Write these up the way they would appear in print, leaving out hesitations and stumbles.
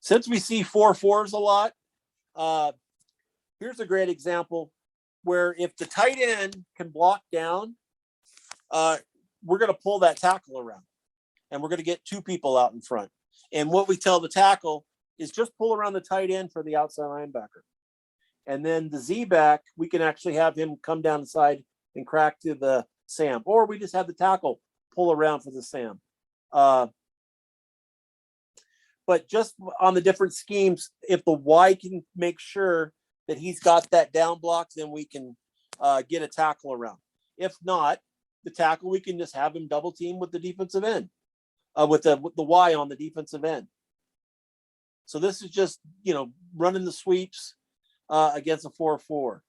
Since we see 4-4s a lot, here's a great example where if the tight end can block down, we're going to pull that tackle around, and we're going to get 2 people out in front. And what we tell the tackle is just pull around the tight end for the outside linebacker. And then the Z-back, we can actually have him come down the side and crack to the Sam. Or we just have the tackle pull around for the Sam. But just on the different schemes, if the Y can make sure that he's got that down block, then we can get a tackle around. If not, the tackle, we can just have him double team with the defensive end, with the Y on the defensive end. So this is just, running the sweeps against a 4-4.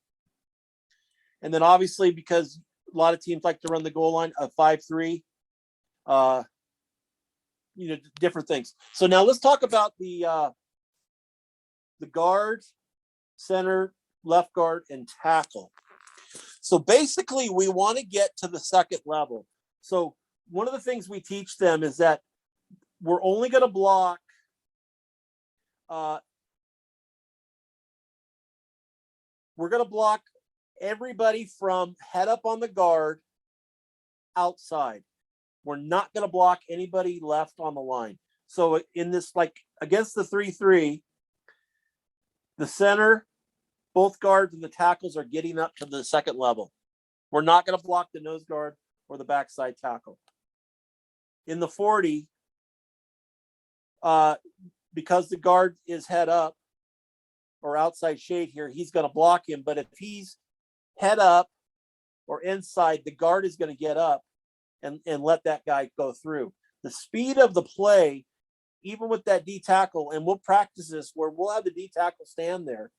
And then obviously, because a lot of teams like to run the goal line, a 5-3, different things. So now let's talk about the guard, center, left guard, and tackle. So basically, we want to get to the second level. So one of the things we teach them is that we're only going to block everybody from head up on the guard outside. We're not going to block anybody left on the line. So in this, like against the 3-3, the center, both guards, and the tackles are getting up to the second level. We're not going to block the nose guard or the backside tackle. In the 40, because the guard is head up or outside shade here, he's going to block him. But if he's head up or inside, the guard is going to get up and let that guy go through. The speed of the play, even with that D tackle, and we'll practice this where we'll have the D tackle stand there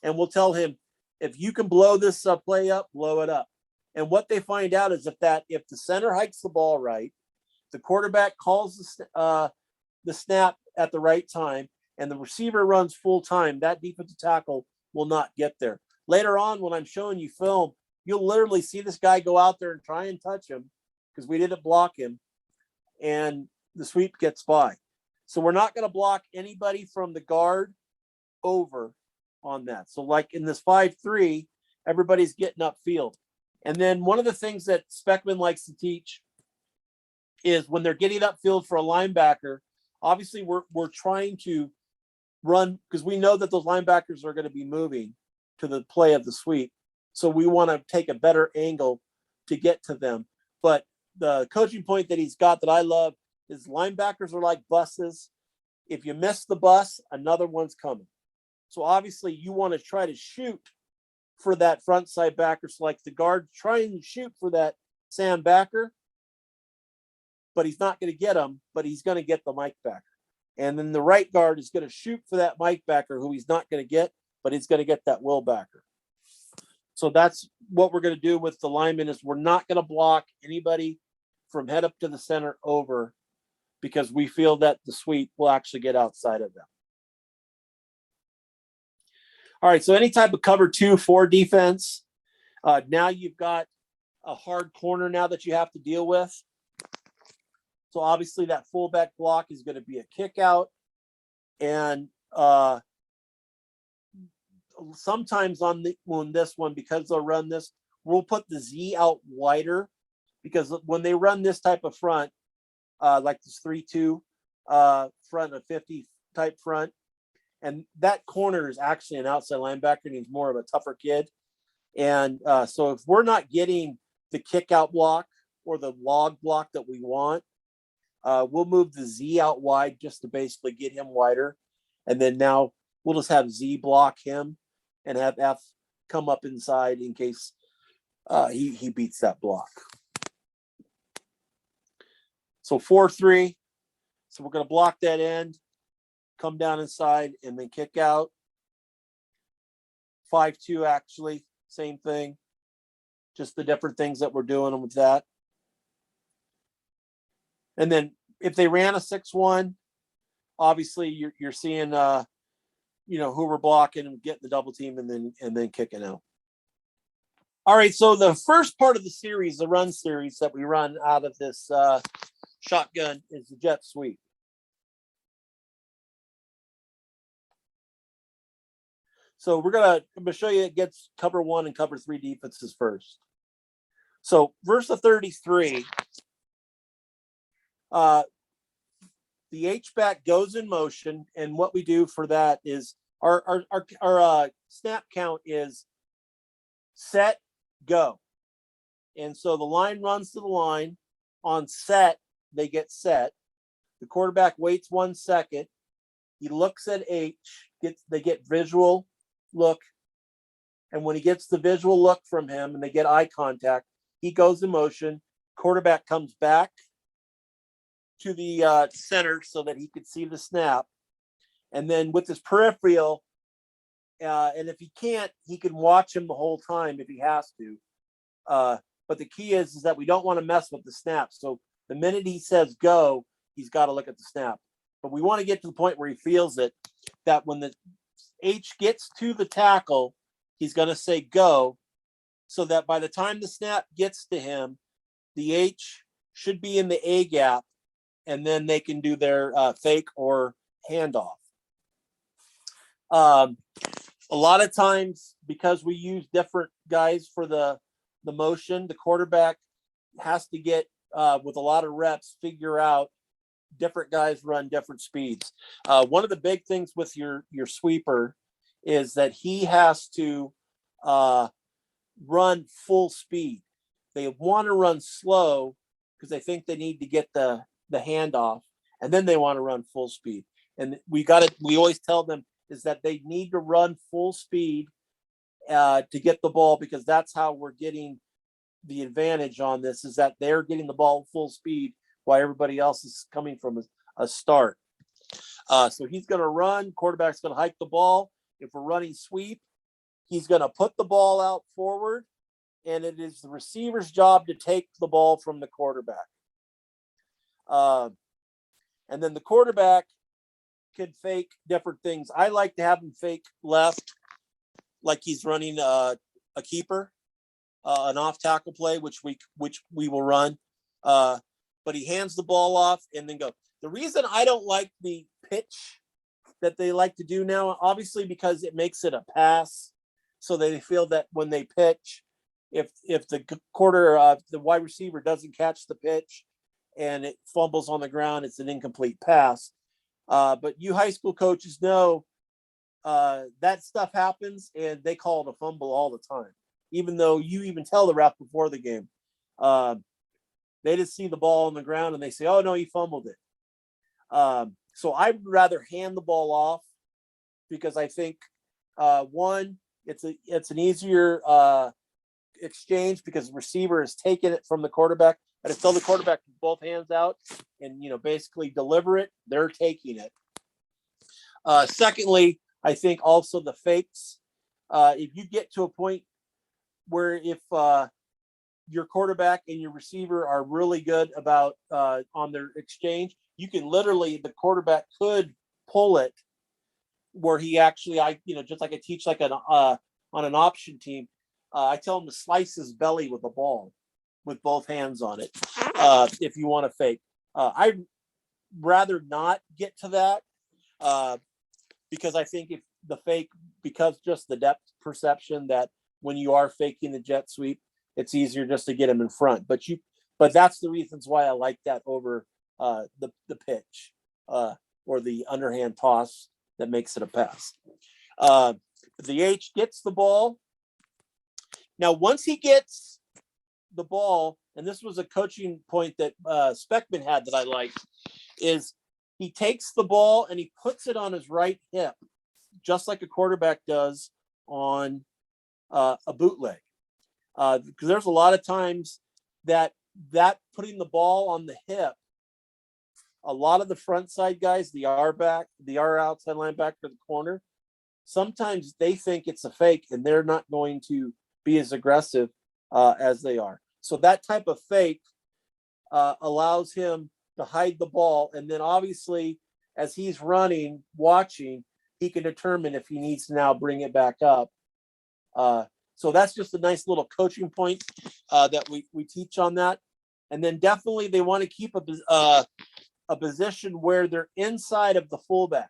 and we'll tell him, if you can blow this play up, blow it up. And what they find out is if the center hikes the ball right, the quarterback calls the snap at the right time, and the receiver runs full time, that defensive tackle will not get there. Later on, when I'm showing you film, you'll literally see this guy go out there and try and touch him because we didn't block him, and the sweep gets by. So we're not going to block anybody from the guard over on that. So like in this 5-3, everybody's getting upfield. And then one of the things that Sparkman likes to teach is when they're getting upfield for a linebacker, obviously we're trying to run because we know that those linebackers are going to be moving to the play of the sweep. So we want to take a better angle to get to them. But the coaching point that he's got that I love is linebackers are like buses. If you miss the bus, another one's coming. So obviously you want to try to shoot for that front side backer. So like the guard trying to shoot for that Sam backer, but he's not going to get him, but he's going to get the Mike backer. And then the right guard is going to shoot for that Mike backer who he's not going to get, but he's going to get that Will backer. So that's what we're going to do with the linemen is we're not going to block anybody from head up to the center over because we feel that the sweep will actually get outside of them. All right, so any type of cover 2-4 defense, now you've got a hard corner now that you have to deal with. So obviously that fullback block is going to be a kick out. And sometimes on this one, because they'll run this, we'll put the Z out wider because when they run this type of front, like this 3-2 front, a 50 type front, and that corner is actually an outside linebacker and he's more of a tougher kid. And so if we're not getting the kick out block or the log block that we want, we'll move the Z out wide just to basically get him wider. And then now we'll just have Z block him and have F come up inside in case he beats that block. So 4-3. So we're going to block that end, come down inside, and then kick out. 5-2 actually, same thing. Just the different things that we're doing with that. And then if they ran a 6-1, obviously you're seeing who we're blocking and getting the double team and then kicking out. All right, so the first part of the series, the run series that we run out of this shotgun is the jet sweep. So I'm gonna show you against cover 1 and cover 3 defenses first. So versus 33, the H-back goes in motion, and what we do for that is our snap count is set, go. And so the line runs to the line. On set, they get set. The quarterback waits 1 second. He looks at H, they get visual look. And when he gets the visual look from him and they get eye contact, he goes in motion. Quarterback comes back to the center so that he can see the snap. And then with his peripheral, and if he can't, he can watch him the whole time if he has to. But the key is that we don't want to mess with the snap. So the minute he says go, he's got to look at the snap. But we want to get to the point where he feels it, that when the H gets to the tackle, he's going to say go, so that by the time the snap gets to him, the H should be in the A gap, and then they can do their fake or handoff. A lot of times, because we use different guys for the motion, the quarterback has to get, with a lot of reps, figure out different guys run different speeds. One of the big things with your sweeper is that he has to run full speed. They want to run slow because they think they need to get the handoff, and then they want to run full speed. And we always tell them is that they need to run full speed to get the ball, because that's how we're getting the advantage on this, is that they're getting the ball full speed while everybody else is coming from a start. So he's going to run. Quarterback's going to hike the ball. If we're running sweep, he's going to put the ball out forward, and it is the receiver's job to take the ball from the quarterback. And then the quarterback can fake different things. I like to have him fake left, like he's running a keeper, an off tackle play, which we will run. But he hands the ball off and then go. The reason I don't like the pitch that they like to do now, obviously because it makes it a pass, so they feel that when they pitch, if the wide receiver doesn't catch the pitch and it fumbles on the ground, it's an incomplete pass. But you high school coaches know that stuff happens, and they call it a fumble all the time, even though you even tell the ref before the game. They just see the ball on the ground and they say, oh no, he fumbled it. So I'd rather hand the ball off, because I think one, it's an easier exchange, because the receiver is taking it from the quarterback. But until the quarterback with both hands out and basically deliver it, they're taking it. Secondly, I think also the fakes. If you get to a point where if your quarterback and your receiver are really good about on their exchange, you can literally, the quarterback could pull it where he actually, just like I teach like on an option team, I tell him to slice his belly with the ball with both hands on it if you want to fake. I'd rather not get to that because I think if the fake, because just the depth perception that when you are faking the jet sweep, it's easier just to get him in front. But that's the reasons why I like that over the pitch or the underhand toss that makes it a pass. The H gets the ball. Now, once he gets the ball, and this was a coaching point that Sparkman had that I liked, is he takes the ball and he puts it on his right hip, just like a quarterback does on a bootleg. Because there's a lot of times that putting the ball on the hip, a lot of the front side guys, the R outside linebacker, the corner, sometimes they think it's a fake and they're not going to be as aggressive as they are. So that type of fake allows him to hide the ball. And then obviously, as he's running, watching, he can determine if he needs to now bring it back up. So that's just a nice little coaching point that we teach on that. And then definitely they want to keep a position where they're inside of the fullback.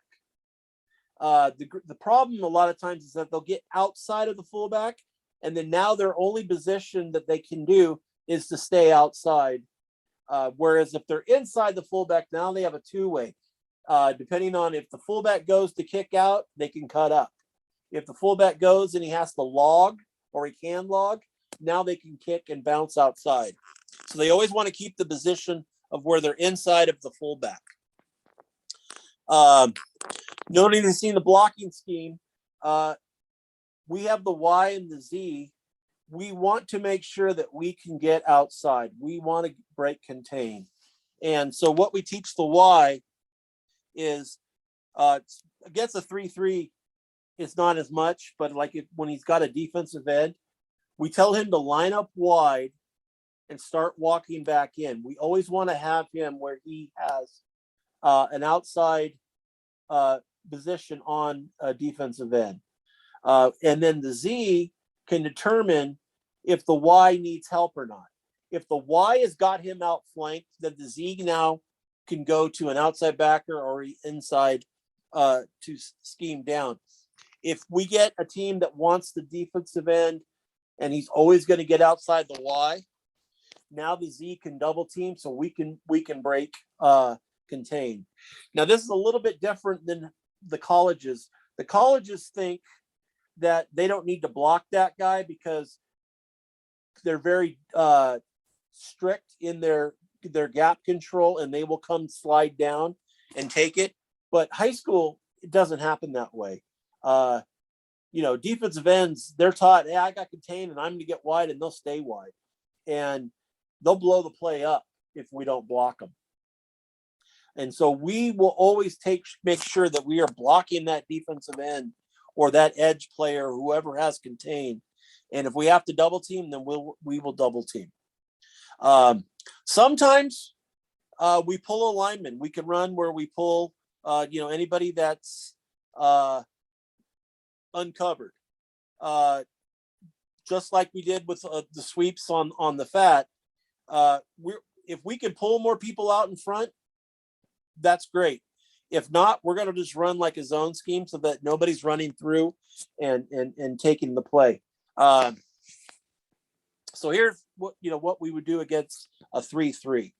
The problem a lot of times is that they'll get outside of the fullback, and then now their only position that they can do is to stay outside. Whereas if they're inside the fullback, now they have a two-way. Depending on if the fullback goes to kick out, they can cut up. If the fullback goes and he has to log, or he can log, now they can kick and bounce outside. So they always want to keep the position of where they're inside of the fullback. Noting and seeing the blocking scheme, we have the Y and the Z. We want to make sure that we can get outside. We want to break contain. And so what we teach the Y is against a 3-3, it's not as much, but like when he's got a defensive end, we tell him to line up wide and start walking back in. We always want to have him where he has an outside position on a defensive end. And then the Z can determine if the Y needs help or not. If the Y has got him outflanked, then the Z now can go to an outside backer or inside to scheme down. If we get a team that wants the defensive end and he's always going to get outside the Y, now the Z can double team, so we can break contain. Now this is a little bit different than the colleges. The colleges think that they don't need to block that guy because they're very strict in their gap control, and they will come slide down and take it. But high school, it doesn't happen that way. Defensive ends, they're taught, hey, I got contained and I'm going to get wide, and they'll stay wide. And they'll blow the play up if we don't block them. And so we will always make sure that we are blocking that defensive end or that edge player, whoever has contained. And if we have to double team, then we will double team. Sometimes we pull a lineman. We can run where we pull, anybody that's uncovered. Just like we did with the sweeps on the fat. If we can pull more people out in front, that's great. If not, we're going to just run like a zone scheme so that nobody's running through and taking the play. So here's what we would do against a 3-3.